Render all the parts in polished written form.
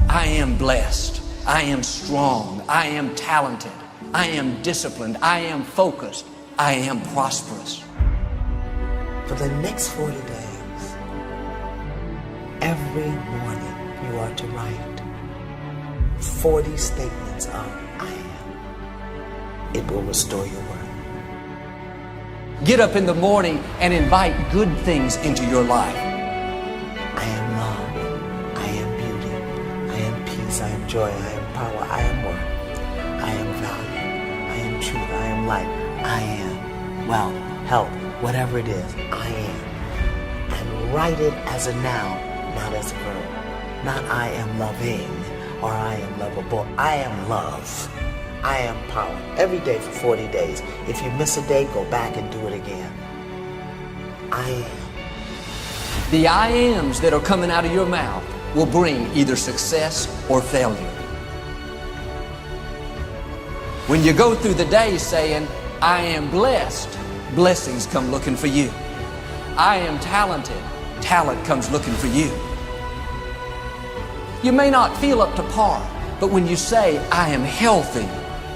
I am blessed. I am strong. I am talented. I am disciplined. I am focused. I am prosperous. For the next 40 days, every morning you are to write 40 statements of I am. It will restore your worth. Get up in the morning and invite good things into your life. I am love. I am beauty. I am peace. I am joy. I am power. I am worth. I am value. I am truth. I am light. I am wealth, health, whatever it is. I am. And write it as a noun, not as a verb. Not I am loving or I am lovable. I am love. I am power. Every day for 40 days. If you miss a day, go back and do it again. I am. The I ams that are coming out of your mouth will bring either success or failure. When you go through the day saying, I am blessed, blessings come looking for you. I am talented, talent comes looking for you. You may not feel up to par, but when you say, I am healthy,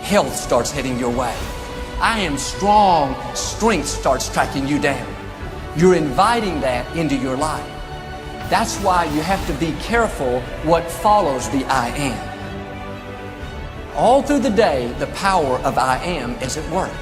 health starts heading your way. I am strong, strength starts tracking you down. You're inviting that into your life. That's why you have to be careful what follows the I am. All through the day, the power of I am is at work.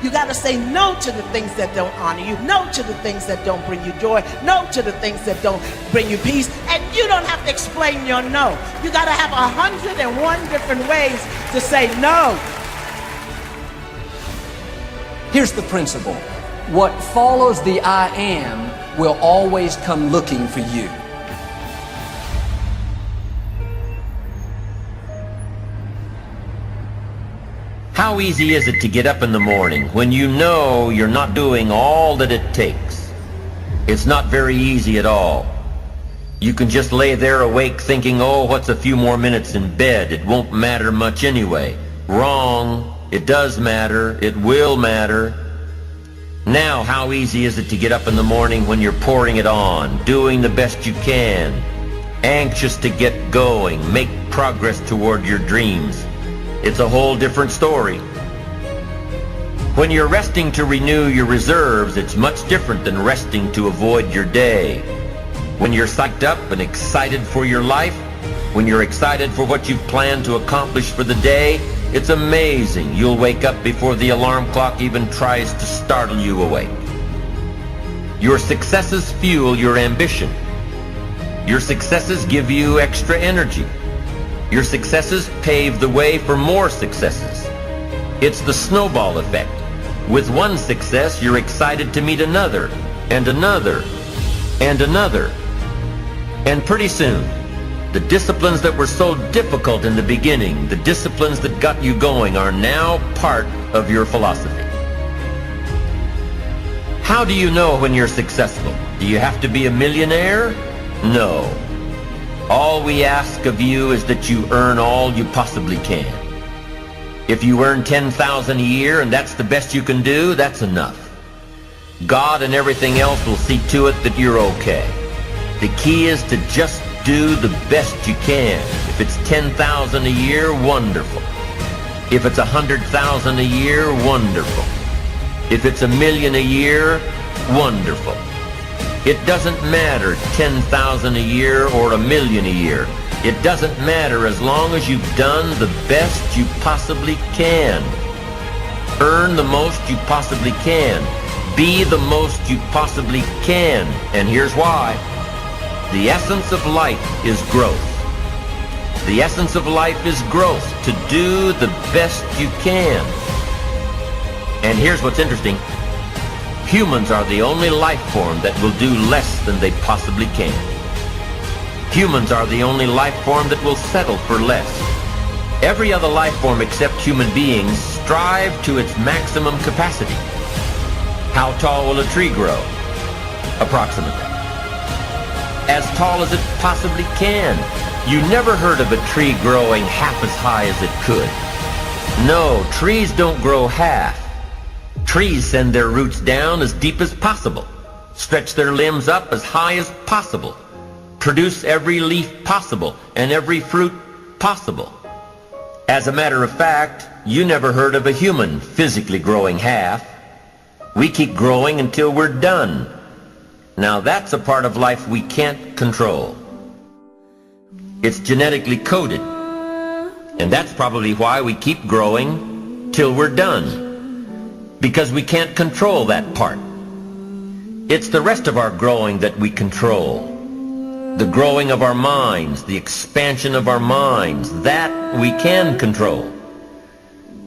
You got to say no to the things that don't honor you, no to the things that don't bring you joy, no to the things that don't bring you peace, and you don't have to explain your no. You got to have 101 different ways to say no. Here's the principle. What follows the I am will always come looking for you. How easy is it to get up in the morning when you know you're not doing all that it takes? It's not very easy at all. You can just lay there awake thinking, oh, what's a few more minutes in bed? It won't matter much anyway. Wrong. It does matter. It will matter. Now, how easy is it to get up in the morning when you're pouring it on, doing the best you can, anxious to get going, make progress toward your dreams? It's a whole different story. When you're resting to renew your reserves, it's much different than resting to avoid your day. When you're psyched up and excited for your life, when you're excited for what you've planned to accomplish for the day, it's amazing. You'll wake up before the alarm clock even tries to startle you awake. Your successes fuel your ambition. Your successes give you extra energy. Your successes pave the way for more successes. It's the snowball effect. With one success, you're excited to meet another, and another, and another. And pretty soon, the disciplines that were so difficult in the beginning, the disciplines that got you going, are now part of your philosophy. How do you know when you're successful? Do you have to be a millionaire? No. All we ask of you is that you earn all you possibly can. If you earn $10,000 a year and that's the best you can do, that's enough. God and everything else will see to it that you're okay. The key is to just do the best you can. If it's $10,000 a year, wonderful. If it's $100,000 a year, wonderful. If it's $1 million a year, wonderful. It doesn't matter $10,000 a year or $1 million a year. It doesn't matter as long as you've done the best you possibly can. Earn the most you possibly can. Be the most you possibly can. And here's why. The essence of life is growth. The essence of life is growth, to do the best you can. And here's what's interesting. Humans are the only life form that will do less than they possibly can. Humans are the only life form that will settle for less. Every other life form except human beings strive to its maximum capacity. How tall will a tree grow? Approximately. As tall as it possibly can. You never heard of a tree growing half as high as it could. No, trees don't grow half. Trees send their roots down as deep as possible, stretch their limbs up as high as possible. produce every leaf possible and every fruit possible. As a matter of fact, you never heard of a human physically growing half. We keep growing until we're done. Now that's a part of life we can't control. It's genetically coded. And that's probably why we keep growing till we're done. Because we can't control that part. It's the rest of our growing that we control. The growing of our minds, the expansion of our minds, that we can control.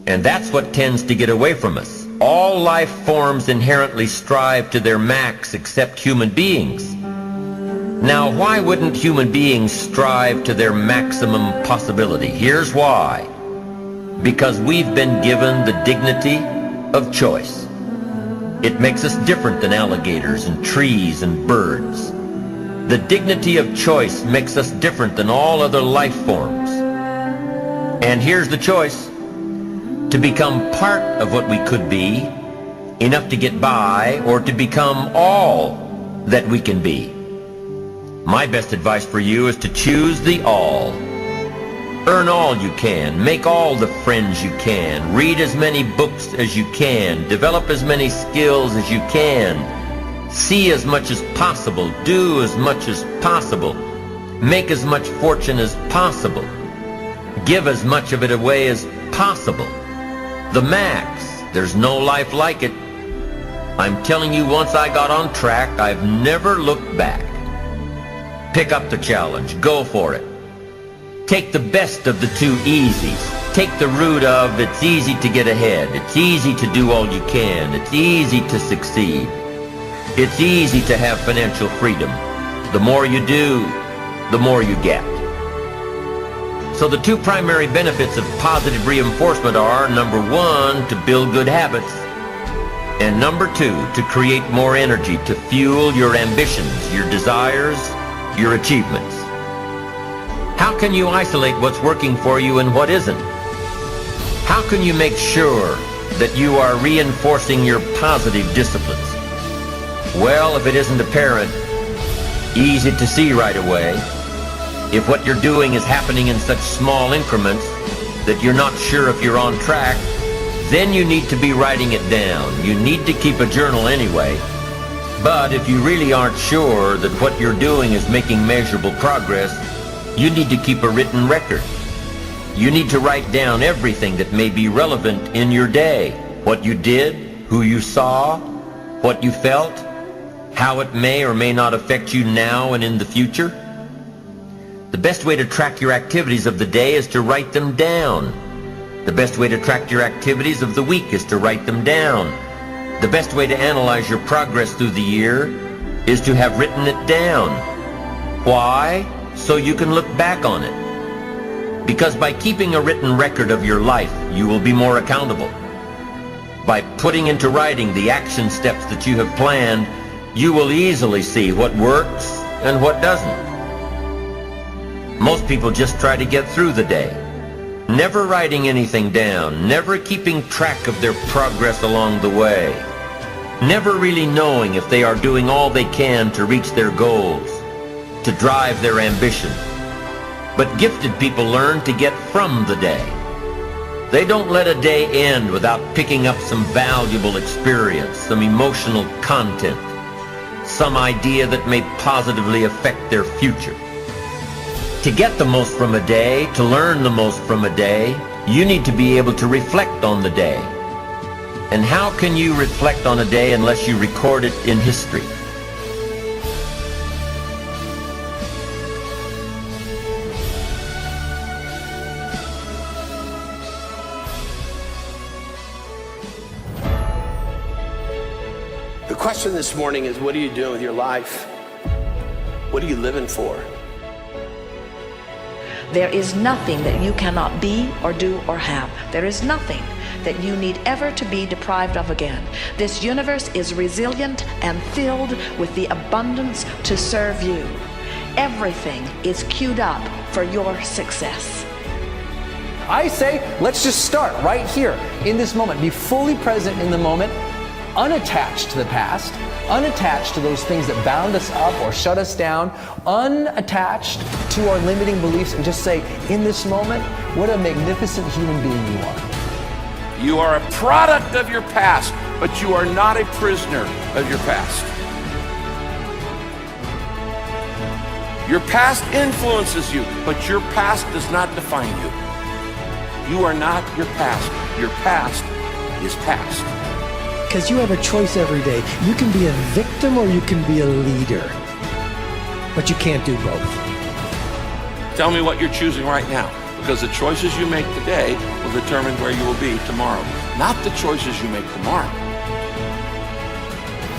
And that's what tends to get away from us. All life forms inherently strive to their max except human beings. Now, why wouldn't human beings strive to their maximum possibility? Here's why. Because we've been given the dignity of choice. It makes us different than alligators and trees and birds. The dignity of choice makes us different than all other life forms. And here's the choice: to become part of what we could be, enough to get by, or to become all that we can be. My best advice for you is to choose the all. Earn all you can, make all the friends you can, read as many books as you can, develop as many skills as you can, see as much as possible, do as much as possible, make as much fortune as possible, give as much of it away as possible. The max. There's no life like it. I'm telling you, once I got on track, I've never looked back. Pick up the challenge. Go for it. Take the best of the two easies. Take the root of it's easy to get ahead. It's easy to do all you can. It's easy to succeed. It's easy to have financial freedom. The more you do, the more you get. So the two primary benefits of positive reinforcement are, number one, to build good habits, and number two, to create more energy to fuel your ambitions, your desires, your achievements. How can you isolate what's working for you and what isn't? How can you make sure that you are reinforcing your positive disciplines? Well, if it isn't apparent, easy to see right away, if what you're doing is happening in such small increments that you're not sure if you're on track, then you need to be writing it down. You need to keep a journal anyway. But if you really aren't sure that what you're doing is making measurable progress, you need to keep a written record. You need to write down everything that may be relevant in your day. What you did, who you saw, what you felt, how it may or may not affect you now and in the future. The best way to track your activities of the day is to write them down. The best way to track your activities of the week is to write them down. The best way to analyze your progress through the year is to have written it down. Why? So you can look back on it. Because by keeping a written record of your life, you will be more accountable. By putting into writing the action steps that you have planned, you will easily see what works and what doesn't. Most people just try to get through the day, never writing anything down, never keeping track of their progress along the way, never really knowing if they are doing all they can to reach their goals, to drive their ambition. But gifted people learn to get from the day. They don't let a day end without picking up some valuable experience, some emotional content, some idea that may positively affect their future. To get the most from a day, to learn the most from a day, you need to be able to reflect on the day. And how can you reflect on a day unless you record it in history? The question this morning is, what are you doing with your life? What are you living for? There is nothing that you cannot be or do or have. There is nothing that you need ever to be deprived of again. This universe is resilient and filled with the abundance to serve you. Everything is queued up for your success. I say, let's just start right here in this moment. Be fully present in the moment unattached to the past, unattached to those things that bound us up or shut us down, unattached to our limiting beliefs, and just say, in this moment, what a magnificent human being you are. You are a product of your past, but you are not a prisoner of your past. Your past influences you, but your past does not define you. You are not your past. Your past is past. Because you have a choice every day. You can be a victim or you can be a leader. But you can't do both. Tell me what you're choosing right now, because the choices you make today will determine where you will be tomorrow, not the choices you make tomorrow.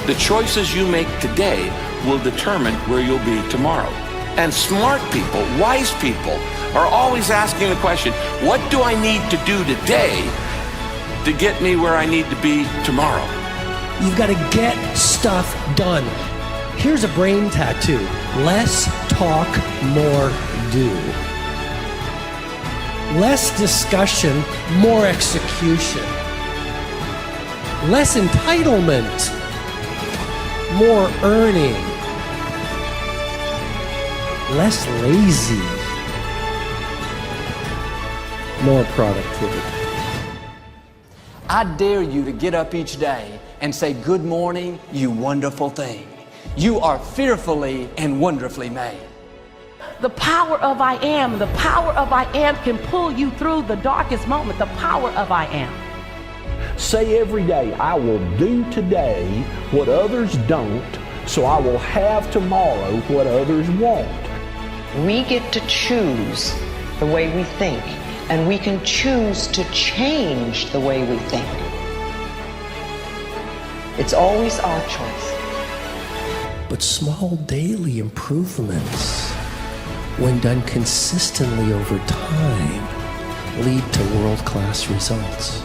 The choices you make today will determine where you'll be tomorrow. And smart people, wise people, are always asking the question, what do I need to do today to get me where I need to be tomorrow? You've got to get stuff done. Here's a brain tattoo. Less talk, more do. Less discussion, more execution. Less entitlement, more earning. Less lazy, more productivity. I dare you to get up each day and say, good morning, you wonderful thing. You are fearfully and wonderfully made. The power of I am can pull you through the darkest moment. The power of I am. Say every day, I will do today what others don't, so I will have tomorrow what others won't. We get to choose the way we think, and we can choose to change the way we think. It's always our choice. But small daily improvements, when done consistently over time, lead to world-class results.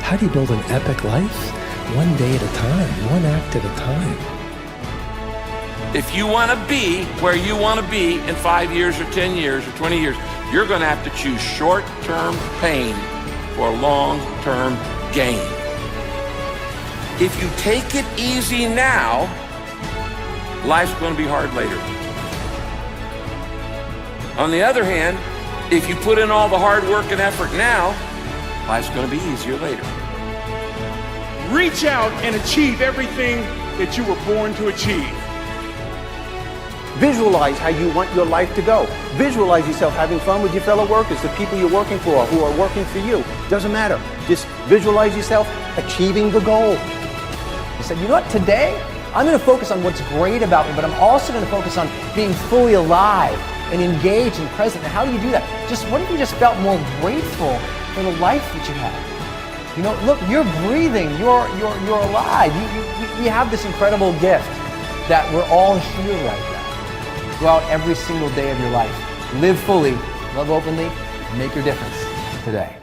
How do you build an epic life? One day at a time, one act at a time. If you want to be where you want to be in 5 years or 10 years or 20 years, you're going to have to choose short-term pain for long-term gain. If you take it easy now, life's going to be hard later. On the other hand, if you put in all the hard work and effort now, life's going to be easier later. Reach out and achieve everything that you were born to achieve. Visualize how you want your life to go. Visualize yourself having fun with your fellow workers, the people you're working for, who are working for you. Doesn't matter. Just visualize yourself achieving the goal. You said, you know what, today, I'm going to focus on what's great about me, but I'm also going to focus on being fully alive and engaged and present. And how do you do that? Just, what if you just felt more grateful for the life that you have? You know, look, you're breathing, you're alive. We have this incredible gift that we're all here right now. Go out every single day of your life. Live fully, love openly, and make your difference today.